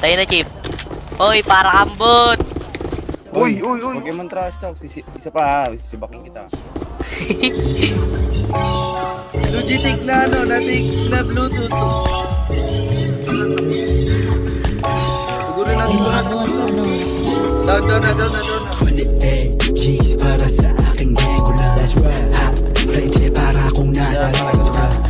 Tayo na, Chief. Hoy, para kang bot. Uy. Huwag yung trash talk. Isa pa ha. Sisibakin kita. Logitic na ano, nating na Bluetooth. Siguro natin ko natin. Down na. 28 G's para sa aking regular. That's right. Ha, Rege para kung nasa restaurant.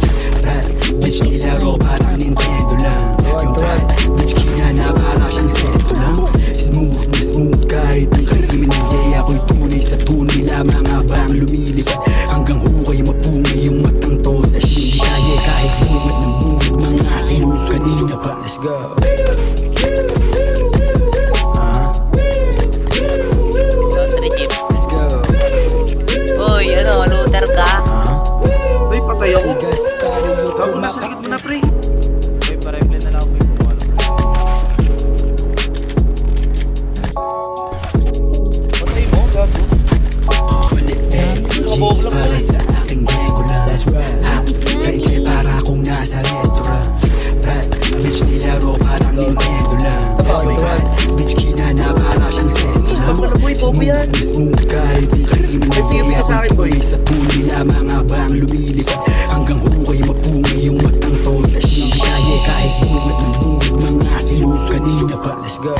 Bad bitch nilaro parang Nintendo lang. Yung bad bitch kinana para siyang sesto lang. Smooth na smooth kahit di kriminal. Yeah, ako'y tunay sa tunay lamang habang lumilipad. Hanggang hukay mapungay yung matang to sa shindi. Kaya kahit bungad ng bungad mga sinug kanina pa. Let's go. Let's go. Hoy, ano, looter ka? Uy, patay ako. Sigas para yung Gago na, saligid mo na, pre. Uy, pa-rifle na lang ako yung kung ano. Patay mo, gago. 28 G's para sa aking regular. That's right. Ha, Rege para kung nasa restaurant. Bad bitch nilaro parang Nintendo lang. Yung bad bitch kinana para siyang sesto lang. Tama na, boy, bobo yan. Smooth kahit di kriminal. May tingin ka sa akin, boy. Sa tunay lamang habang lumilipad. Hanggang hukay mapungay yung matang to sa shindi. Kaya kahit bungad ng bungad mga sinug kanina pa. Let's go.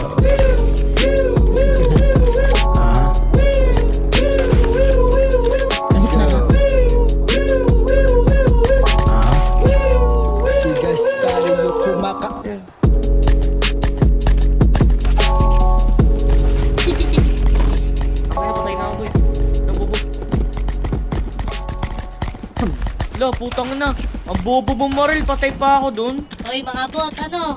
Sigas para yung kumaka. Patay na ako, boy. Nabubog. Lo, putang na. Ang bobo mo, Maril. Patay pa ako dun. Hoy mga bot, ano?